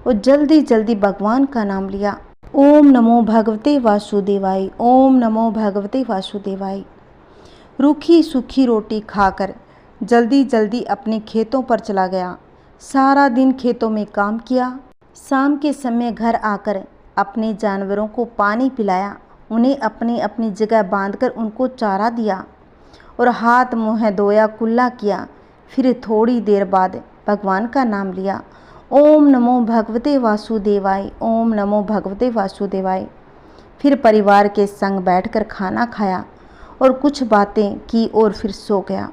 और जल्दी जल्दी भगवान का नाम लिया। ओम नमो भगवते वासुदेवाय, ओम नमो भगवते वासुदेवाय। रूखी सूखी रोटी खाकर जल्दी जल्दी अपने खेतों पर चला गया। सारा दिन खेतों में काम किया। शाम के समय घर आकर अपने जानवरों को पानी पिलाया, उन्हें अपनी अपनी जगह बांधकर उनको चारा दिया और हाथ मुँह धोया, कुल्ला किया। फिर थोड़ी देर बाद भगवान का नाम लिया, ओम नमो भगवते वासुदेवाय, ओम नमो भगवते वासुदेवाय। फिर परिवार के संग बैठकर खाना खाया और कुछ बातें की और फिर सो गया।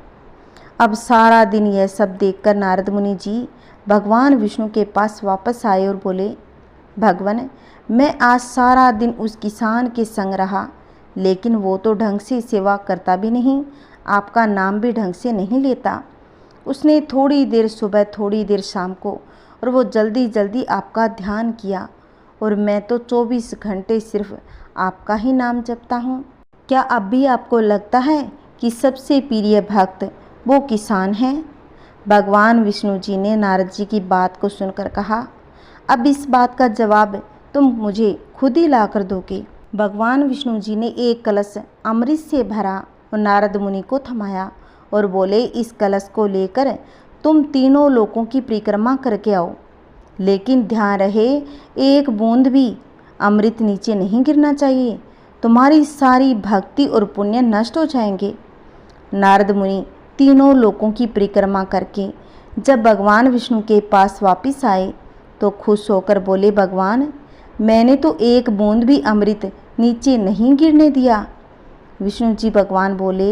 अब सारा दिन यह सब देखकर नारद मुनि जी भगवान विष्णु के पास वापस आए और बोले, भगवान, मैं आज सारा दिन उस किसान के संग रहा, लेकिन वो तो ढंग से सेवा करता भी नहीं, आपका नाम भी ढंग से नहीं लेता। उसने थोड़ी देर सुबह थोड़ी देर शाम को और वो जल्दी जल्दी आपका ध्यान किया और मैं तो 24 घंटे सिर्फ आपका ही नाम जपता हूँ। क्या अब भी आपको लगता है कि सबसे प्रिय भक्त वो किसान हैं? भगवान विष्णु जी ने नारद जी की बात को सुनकर कहा, अब इस बात का जवाब तुम मुझे खुद ही ला कर दोगे। भगवान विष्णु जी ने एक कलश अमृत से भरा और नारद मुनि को थमाया और बोले, इस कलश को लेकर तुम तीनों लोकों की परिक्रमा करके आओ, लेकिन ध्यान रहे एक बूंद भी अमृत नीचे नहीं गिरना चाहिए, तुम्हारी सारी भक्ति और पुण्य नष्ट हो जाएंगे। नारद मुनि तीनों लोकों की परिक्रमा करके जब भगवान विष्णु के पास वापस आए तो खुश होकर बोले, भगवान मैंने तो एक बूंद भी अमृत नीचे नहीं गिरने दिया। विष्णु जी भगवान बोले,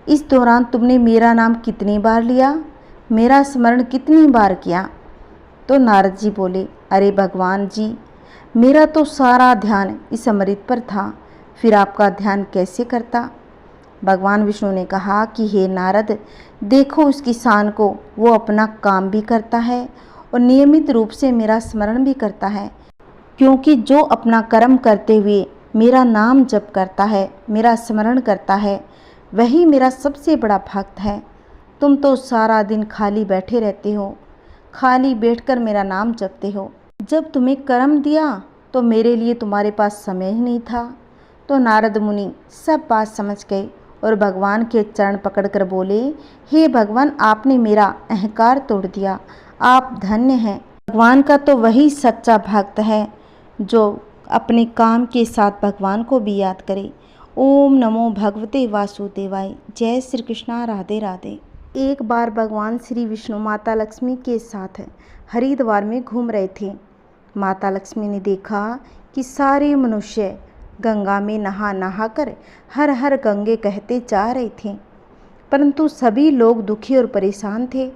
इस दौरान तुमने मेरा नाम कितनी बार लिया, मेरा स्मरण कितनी बार किया? तो नारद जी बोले, अरे भगवान जी, मेरा तो सारा ध्यान इस अमृत पर था, फिर आपका ध्यान कैसे करता? भगवान विष्णु ने कहा कि हे नारद, देखो उस किसान को, वो अपना काम भी करता है और नियमित रूप से मेरा स्मरण भी करता है, क्योंकि जो अपना कर्म करते हुए मेरा नाम जप करता है, मेरा स्मरण करता है, वही मेरा सबसे बड़ा भक्त है। तुम तो सारा दिन खाली बैठे रहते हो, खाली बैठकर मेरा नाम जपते हो। जब तुम्हें कर्म दिया तो मेरे लिए तुम्हारे पास समय ही नहीं था। तो नारद मुनि सब बात समझ गए और भगवान के चरण पकड़कर बोले, हे भगवान, आपने मेरा अहंकार तोड़ दिया, आप धन्य हैं। भगवान का तो वही सच्चा भक्त है जो अपने काम के साथ भगवान को भी याद करे। ओम नमो भगवते वासुदेवाय। जय श्री कृष्णा, राधे राधे। एक बार भगवान श्री विष्णु माता लक्ष्मी के साथ हरिद्वार में घूम रहे थे। माता लक्ष्मी ने देखा कि सारे मनुष्य गंगा में नहा नहा कर हर हर गंगे कहते जा रहे थे, परंतु सभी लोग दुखी और परेशान थे।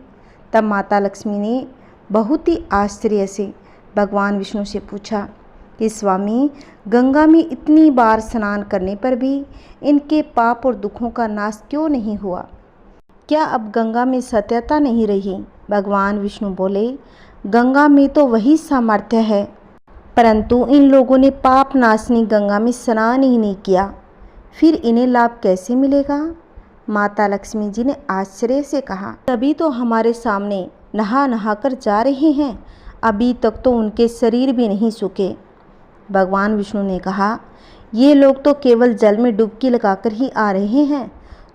तब माता लक्ष्मी ने बहुत ही आश्चर्य से भगवान विष्णु से पूछा कि स्वामी, गंगा में इतनी बार स्नान करने पर भी इनके पाप और दुखों का नाश क्यों नहीं हुआ? क्या अब गंगा में सत्यता नहीं रही? भगवान विष्णु बोले, गंगा में तो वही सामर्थ्य है, परंतु इन लोगों ने पाप नाशनी गंगा में स्नान ही नहीं किया, फिर इन्हें लाभ कैसे मिलेगा? माता लक्ष्मी जी ने आश्चर्य से कहा, तभी तो हमारे सामने नहा नहा कर जा रहे हैं, अभी तक तो उनके शरीर भी नहीं सूखे। भगवान विष्णु ने कहा, ये लोग तो केवल जल में डुबकी लगाकर ही आ रहे हैं,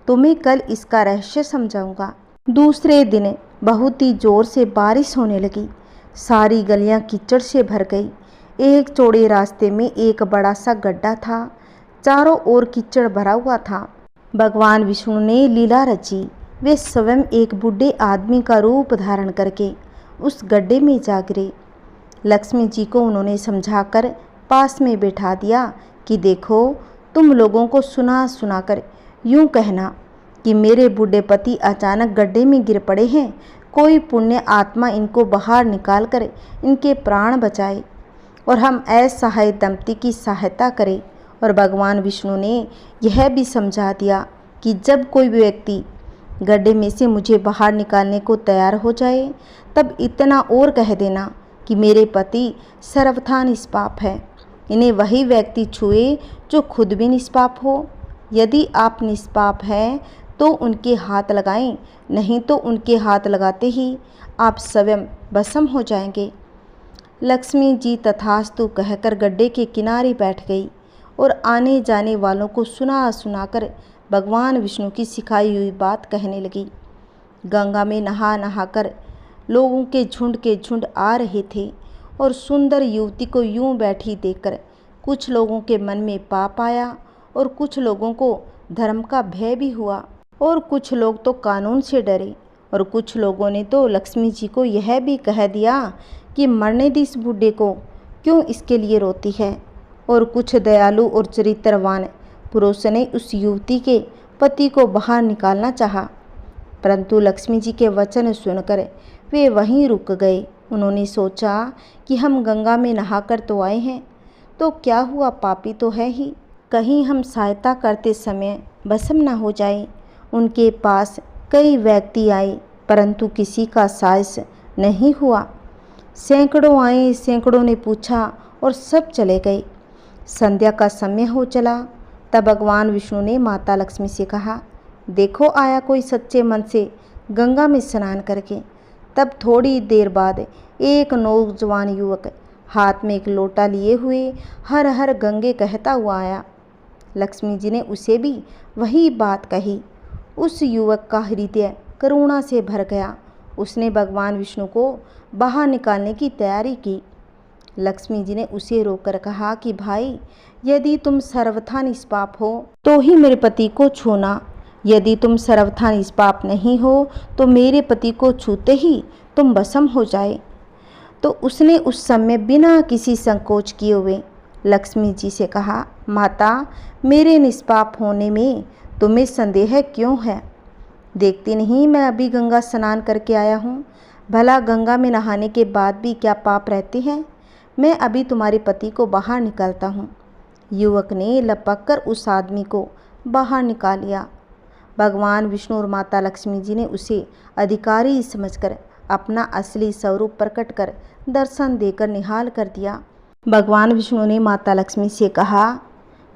तुम्हें कल इसका रहस्य समझाऊंगा। दूसरे दिन बहुत ही जोर से बारिश होने लगी, सारी गलियां कीचड़ से भर गई। एक चौड़े रास्ते में एक बड़ा सा गड्ढा था, चारों ओर कीचड़ भरा हुआ था। भगवान विष्णु ने लीला रची, वे स्वयं एक बूढ़े आदमी का रूप धारण करके उस गड्ढे में जा गिरे। लक्ष्मी जी को उन्होंने समझाकर पास में बैठा दिया कि देखो, तुम लोगों को सुना सुनाकर यूं कहना कि मेरे बूढ़े पति अचानक गड्ढे में गिर पड़े हैं, कोई पुण्य आत्मा इनको बाहर निकाल कर इनके प्राण बचाए और हम असहाय दंपति की सहायता करें। और भगवान विष्णु ने यह भी समझा दिया कि जब कोई व्यक्ति गड्ढे में से मुझे बाहर निकालने को तैयार हो जाए, तब इतना और कह देना कि मेरे पति सर्वथा निष्पाप है, इन्हें वही व्यक्ति छुए जो खुद भी निष्पाप हो। यदि आप निष्पाप हैं तो उनके हाथ लगाएं, नहीं तो उनके हाथ लगाते ही आप स्वयं भस्म हो जाएंगे। लक्ष्मी जी तथास्तु कहकर गड्ढे के किनारे बैठ गई और आने जाने वालों को सुना सुनाकर भगवान विष्णु की सिखाई हुई बात कहने लगी। गंगा में नहा नहाकर लोगों के झुंड आ रहे थे और सुंदर युवती को यूं बैठी देखकर कुछ लोगों के मन में पाप आया और कुछ लोगों को धर्म का भय भी हुआ और कुछ लोग तो कानून से डरे और कुछ लोगों ने तो लक्ष्मी जी को यह भी कह दिया कि मरने दी इस बूढ़े को, क्यों इसके लिए रोती है। और कुछ दयालु और चरित्रवान पुरुष ने उस युवती के पति को बाहर निकालना चाहा, परंतु लक्ष्मी जी के वचन सुनकर वे वहीं रुक गए। उन्होंने सोचा कि हम गंगा में नहाकर तो आए हैं, तो क्या हुआ, पापी तो है ही, कहीं हम सहायता करते समय भस्म न हो जाए। उनके पास कई व्यक्ति आए, परंतु किसी का साहस नहीं हुआ। सैकड़ों आए, सैकड़ों ने पूछा और सब चले गए। संध्या का समय हो चला, तब भगवान विष्णु ने माता लक्ष्मी से कहा, देखो आया कोई सच्चे मन से गंगा में स्नान करके। तब थोड़ी देर बाद एक नौजवान युवक हाथ में एक लोटा लिए हुए हर हर गंगे कहता हुआ आया। लक्ष्मी जी ने उसे भी वही बात कही। उस युवक का हृदय करुणा से भर गया। उसने भगवान विष्णु को बाहर निकालने की तैयारी की। लक्ष्मी जी ने उसे रोककर कहा कि भाई, यदि तुम सर्वथा निष्पाप हो तो ही मेरे पति को छूना, यदि तुम सर्वथा निष्पाप नहीं हो तो मेरे पति को छूते ही तुम भस्म हो जाए। तो उसने उस समय बिना किसी संकोच किए हुए लक्ष्मी जी से कहा, माता, मेरे निष्पाप होने में तुम्हें संदेह क्यों है? देखती नहीं मैं अभी गंगा स्नान करके आया हूँ। भला गंगा में नहाने के बाद भी क्या पाप रहते हैं? मैं अभी तुम्हारे पति को बाहर निकालता हूँ। युवक ने लपक कर उस आदमी को बाहर निकाल लिया। भगवान विष्णु और माता लक्ष्मी जी ने उसे अधिकारी समझकर अपना असली स्वरूप प्रकट कर दर्शन देकर निहाल कर दिया। भगवान विष्णु ने माता लक्ष्मी से कहा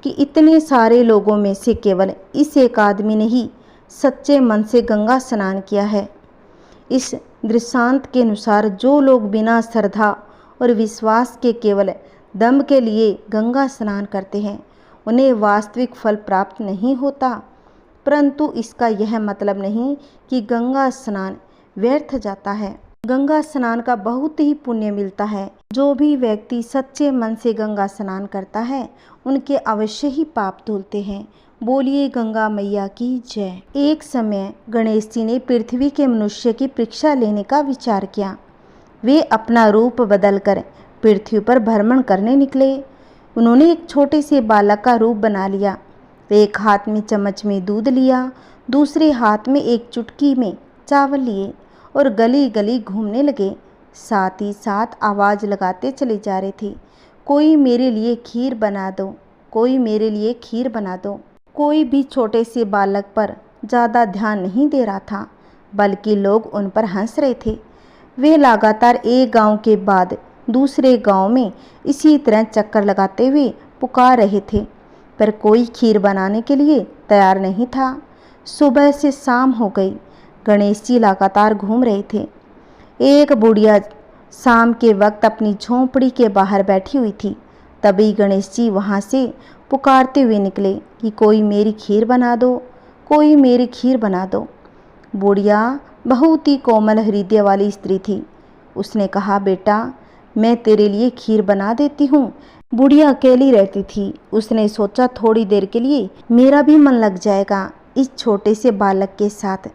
कि इतने सारे लोगों में से केवल इस एक आदमी ने ही सच्चे मन से गंगा स्नान किया है। इस दृष्टांत के अनुसार जो लोग बिना श्रद्धा और विश्वास के केवल दम के लिए गंगा स्नान करते हैं, उन्हें वास्तविक फल प्राप्त नहीं होता। परंतु इसका यह मतलब नहीं कि गंगा स्नान व्यर्थ जाता है। गंगा स्नान का बहुत ही पुण्य मिलता है। जो भी व्यक्ति सच्चे मन से गंगा स्नान करता है, उनके अवश्य ही पाप धुलते हैं। बोलिए गंगा मैया की जय। एक समय गणेश जी ने पृथ्वी के मनुष्य की परीक्षा लेने का विचार किया। वे अपना रूप बदलकर पृथ्वी पर भ्रमण करने निकले। उन्होंने एक छोटे से बालक का रूप बना लिया। एक हाथ में चम्मच में दूध लिया, दूसरे हाथ में एक चुटकी में चावल लिए और गली गली घूमने लगे। साथ ही साथ आवाज़ लगाते चले जा रहे थे, कोई मेरे लिए खीर बना दो, कोई मेरे लिए खीर बना दो। कोई भी छोटे से बालक पर ज़्यादा ध्यान नहीं दे रहा था, बल्कि लोग उन पर हंस रहे थे। वे लगातार एक गांव के बाद दूसरे गांव में इसी तरह चक्कर लगाते हुए पुकार रहे थे, पर कोई खीर बनाने के लिए तैयार नहीं था। सुबह से शाम हो गई। गणेश जी लगातार घूम रहे थे। एक बुढ़िया शाम के वक्त अपनी झोंपड़ी के बाहर बैठी हुई थी। तभी गणेश जी वहाँ से पुकारते हुए निकले कि कोई मेरी खीर बना दो, कोई मेरी खीर बना दो। बुढ़िया बहुत ही कोमल हृदय वाली स्त्री थी। उसने कहा, बेटा, मैं तेरे लिए खीर बना देती हूँ। बुढ़िया अकेली रहती थी। उसने सोचा थोड़ी देर के लिए मेरा भी मन लग जाएगा इस छोटे से बालक के साथ।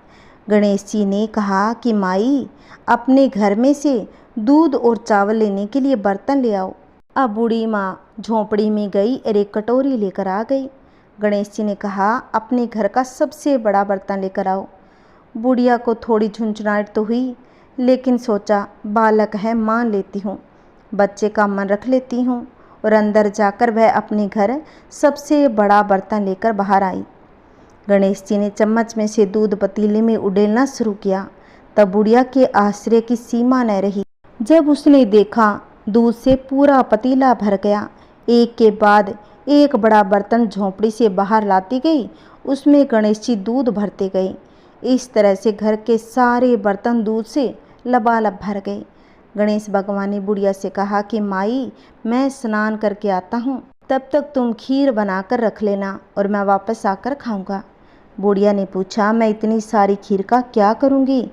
गणेश जी ने कहा कि माई, अपने घर में से दूध और चावल लेने के लिए बर्तन ले आओ। अब बूढ़ी माँ झोंपड़ी में गई और एक कटोरी लेकर आ गई। गणेश जी ने कहा, अपने घर का सबसे बड़ा बर्तन लेकर आओ। बुढ़िया को थोड़ी झुंझुनाहट तो हुई, लेकिन सोचा बालक है, मान लेती हूँ, बच्चे का मन रख लेती हूँ। और अंदर जाकर वह अपने घर सबसे बड़ा बर्तन लेकर बाहर आई। गणेश जी ने चम्मच में से दूध पतीले में उड़ेलना शुरू किया। तब बुढ़िया के आश्चर्य की सीमा न रही जब उसने देखा दूध से पूरा पतीला भर गया। एक के बाद एक बड़ा बर्तन झोंपड़ी से बाहर लाती गई, उसमें गणेश जी दूध भरते गए। इस तरह से घर के सारे बर्तन दूध से लबालब भर गए। गणेश भगवान ने बुढ़िया से कहा कि माई, मैं स्नान करके आता हूँ, तब तक तुम खीर बनाकर रख लेना और मैं वापस आकर खाऊंगा। बुढ़िया ने पूछा, मैं इतनी सारी खीर का क्या करूँगी?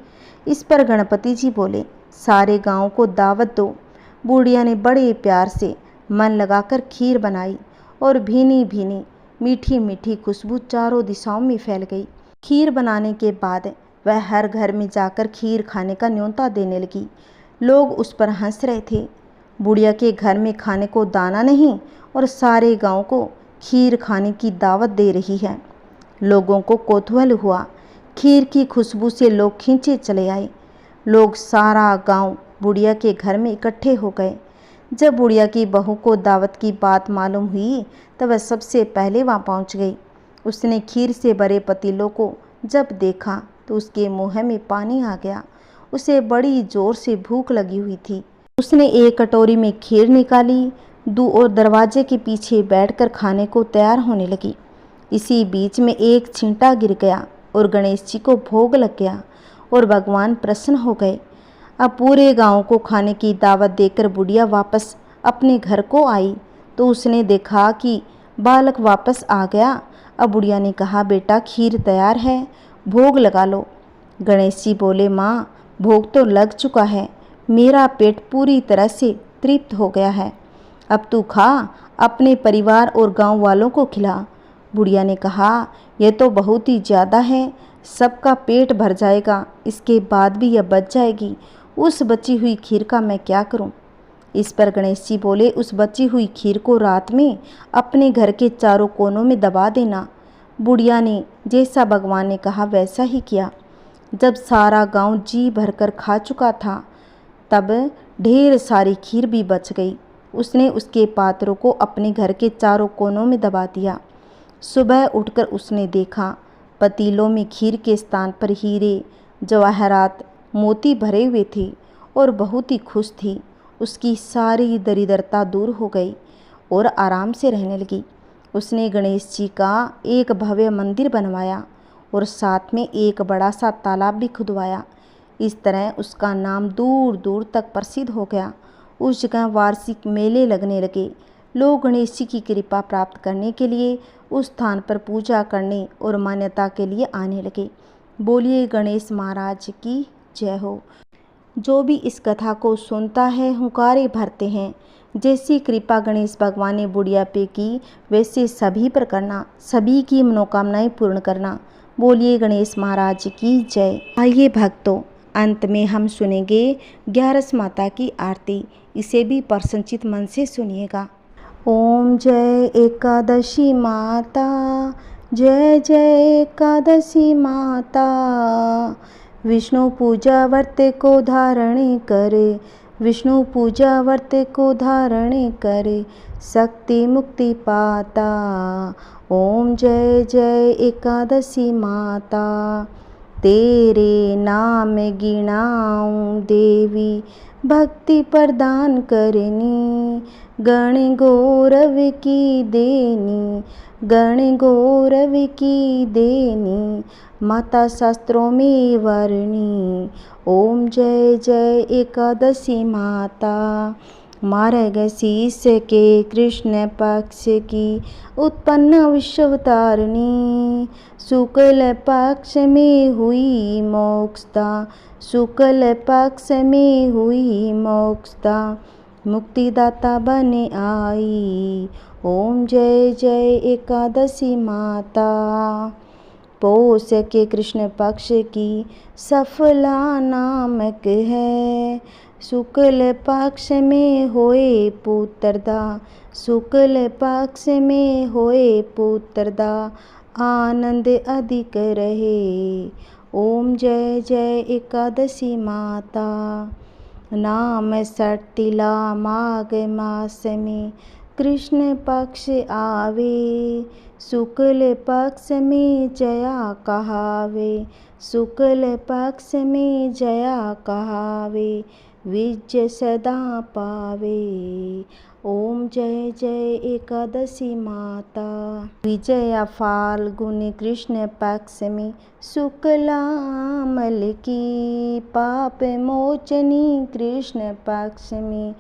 इस पर गणपति जी बोले, सारे गांव को दावत दो। बुढ़िया ने बड़े प्यार से मन लगाकर खीर बनाई और भीनी भीनी मीठी मीठी खुशबू चारों दिशाओं में फैल गई। खीर बनाने के बाद वह हर घर में जाकर खीर खाने का न्योता देने लगी। लोग उस पर हंस रहे थे। बुढ़िया के घर में खाने को दाना नहीं और सारे गांव को खीर खाने की दावत दे रही है। लोगों को कौतूहल हुआ। खीर की खुशबू से लोग खींचे चले आए। लोग सारा गांव बुढ़िया के घर में इकट्ठे हो गए। जब बुढ़िया की बहू को दावत की बात मालूम हुई तब वह सबसे पहले वहाँ पहुँच गई। उसने खीर से भरे पतीलों को जब देखा तो उसके मुँह में पानी आ गया। उसे बड़ी जोर से भूख लगी हुई थी। उसने एक कटोरी में खीर निकाली और दरवाजे के पीछे बैठकर खाने को तैयार होने लगी। इसी बीच में एक छींटा गिर गया और गणेश जी को भोग लग गया और भगवान प्रसन्न हो गए। अब पूरे गांव को खाने की दावत देकर बुढ़िया वापस अपने घर को आई तो उसने देखा कि बालक वापस आ गया। अब बुढ़िया ने कहा, बेटा खीर तैयार है, भोग लगा लो। गणेश जी बोले, माँ भोग तो लग चुका है, मेरा पेट पूरी तरह से तृप्त हो गया है, अब तू खा, अपने परिवार और गांव वालों को खिला। बुढ़िया ने कहा, यह तो बहुत ही ज़्यादा है, सबका पेट भर जाएगा, इसके बाद भी यह बच जाएगी, उस बची हुई खीर का मैं क्या करूं? इस पर गणेश जी बोले, उस बची हुई खीर को रात में अपने घर के चारों कोनों में दबा देना। बुढ़िया ने जैसा भगवान ने कहा वैसा ही किया। जब सारा गांव जी भरकर खा चुका था तब ढेर सारी खीर भी बच गई। उसने उसके पात्रों को अपने घर के चारों कोनों में दबा दिया। सुबह उठकर उसने देखा पतीलों में खीर के स्थान पर हीरे, जवाहरात, मोती भरे हुए थे और बहुत ही खुश थी। उसकी सारी दरिद्रता दूर हो गई और आराम से रहने लगी। उसने गणेश जी का एक भव्य मंदिर बनवाया और साथ में एक बड़ा सा तालाब भी खुदवाया। इस तरह उसका नाम दूर दूर तक प्रसिद्ध हो गया। उस जगह वार्षिक मेले लगने लगे। लोग गणेश जी की कृपा प्राप्त करने के लिए उस स्थान पर पूजा करने और मान्यता के लिए आने लगे। बोलिए गणेश महाराज की जय हो। जो भी इस कथा को सुनता है हुंकारे भरते हैं। जैसी कृपा गणेश भगवान ने बुढ़िया पे की वैसे सभी पर करना, सभी की मनोकामनाएं पूर्ण करना। बोलिए गणेश महाराज की जय। आइए भक्तों, अंत में हम सुनेंगे 11 माता की आरती। इसे भी प्रसन्नचित मन से सुनिएगा। ओम जय एकादशी माता, जय जय एकादशी माता। विष्णु पूजा व्रत को धारण करे, विष्णु पूजा व्रत को धारण करे, शक्ति मुक्ति पाता। ओम जय जय एकादशी माता। तेरे नाम गिनाऊं देवी, भक्ति प्रदान करनी, गण गौरव की देनी, गण गौरव की देनी, माता शास्त्रों में वर्णी। ओम जय जय एकादशी माता। मार्गशीर्ष के कृष्ण पक्ष की उत्पन्न विश्वतारिणी, शुक्ल पक्ष में हुई मोक्षदा, शुक्ल पक्ष में हुई मोक्षदा, मुक्तिदाता बने आई। ओम जय जय एकादशी माता। पौष के कृष्ण पक्ष की सफला नामक है, शुक्ल पक्ष में होए पुत्रदा, शुक्ल पक्ष में होए पुत्रदा, आनंद अधिक रहे। ओम जय जय एकादशी माता। नाम सटिला माघ मास में कृष्ण पक्ष आवे, शुक्ल पक्ष में जया कहावे, शुक्ल पक्ष में जया कहावे, विजय सदा पावे। ओम जय जय एकादशी माता। विजया फाल्गुन कृष्ण पक्ष में शुक्लामल की, पाप मोचनी कृष्ण पक्ष में,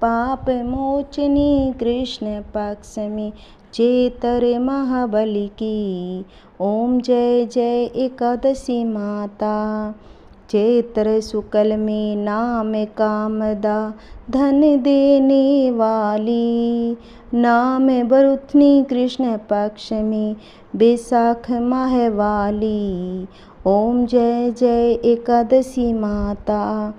पाप मोचनी कृष्ण पक्ष में, चेतर महाबली की। ओम जय जय एकादशी माता। चैत्र शुक्ल में नाम कामदा, धन देने वाली, नाम बरुथनी कृष्ण पक्ष में, बैसाख माह वाली। ओम जय जय एकादशी माता।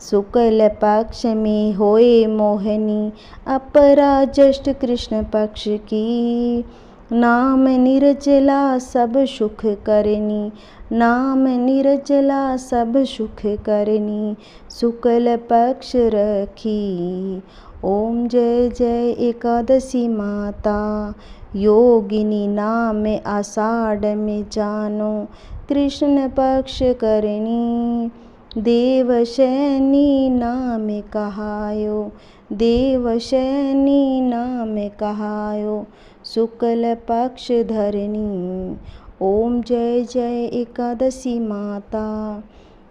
शुक्ल पक्ष में होए मोहिनी, अपरा ज्येष्ठ कृष्ण पक्ष की, नाम निर्जला सब सुख करनी, नाम निर्जला सब सुख करनी, शुक्ल पक्ष रखी। ओम जय जय एकादशी माता। योगिनी नाम आषाढ़ में जानो, कृष्ण पक्ष करनी, देवशैनी नाम कहायो, देवशैनी नाम कहायो, शुक्ल पक्ष धरणी। ओम जय जय एकादशी माता।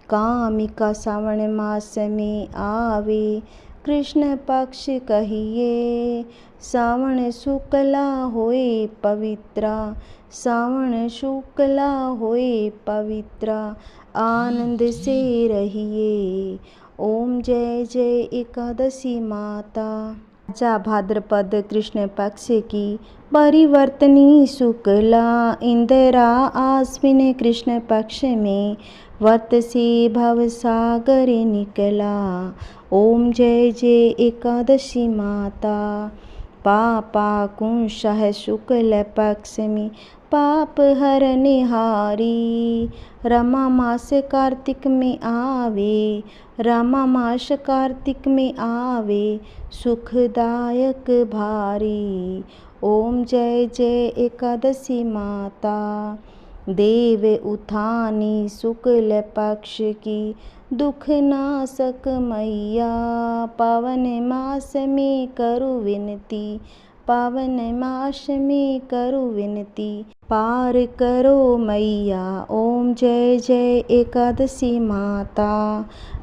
कामिका श्रावण मास में आवे, कृष्ण पक्ष कहिए। श्रावण शुक्ला होए पवित्रा, श्रावण शुक्ला होए पवित्रा, आनंद से रहिए। ओम जय जय एकादशी माता। जा भाद्रपद कृष्ण पक्ष की परिवर्तनी शुक्ला, इंदिरा आश्विन कृष्ण पक्ष में व्रत से भव सागर निकला। ओम जय जय एकादशी माता। पापा कुंशः शुक्ल पक्ष में पाप हरने हारी, रमा मास कार्तिक में आवे, रमा मास कार्तिक में आवे, सुखदायक भारी। ओम जय जय एकादशी माता। देव उठानी शुक्ल पक्ष की दुख नाशक मैया, पावन मास में करु विनती, पावन मास में करु विनती, पार करो मैया। ओम जय जय एकादशी माता।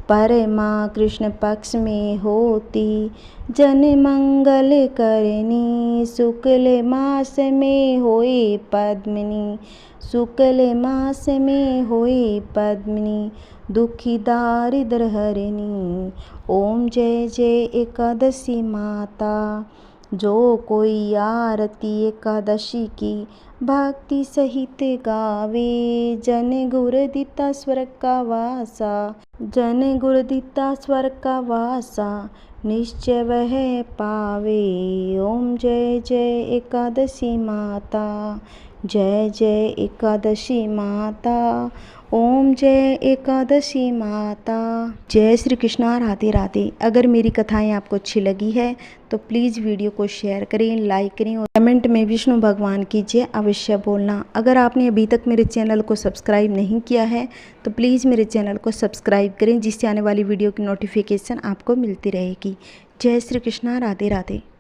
परमा कृष्ण पक्ष में होती, जन मंगल करनी, शुक्ल मास में होए पद्मिनी, शुक्ल मास में होए पद्मिनी, दुखी दारिद्र हरिणी। ओम जय जय एकादशी माता। जो कोई आरती एकादशी की भक्ति सहित गावे, जन गुर दिता स्वर्ग का वासा, जन गुर दिता स्वर्ग का वासा, निश्चय वह पावे। ओम जय जय एकादशी माता। जय जय एकादशी माता। ओम जय एकादशी माता। जय श्री कृष्णा। राधे राधे। अगर मेरी कथाएं आपको अच्छी लगी है तो प्लीज़ वीडियो को शेयर करें, लाइक करें और कमेंट में विष्णु भगवान की जय अवश्य बोलना। अगर आपने अभी तक मेरे चैनल को सब्सक्राइब नहीं किया है तो प्लीज़ मेरे चैनल को सब्सक्राइब करें, जिससे आने वाली वीडियो की नोटिफिकेशन आपको मिलती रहेगी। जय श्री कृष्णा। राधे राधे।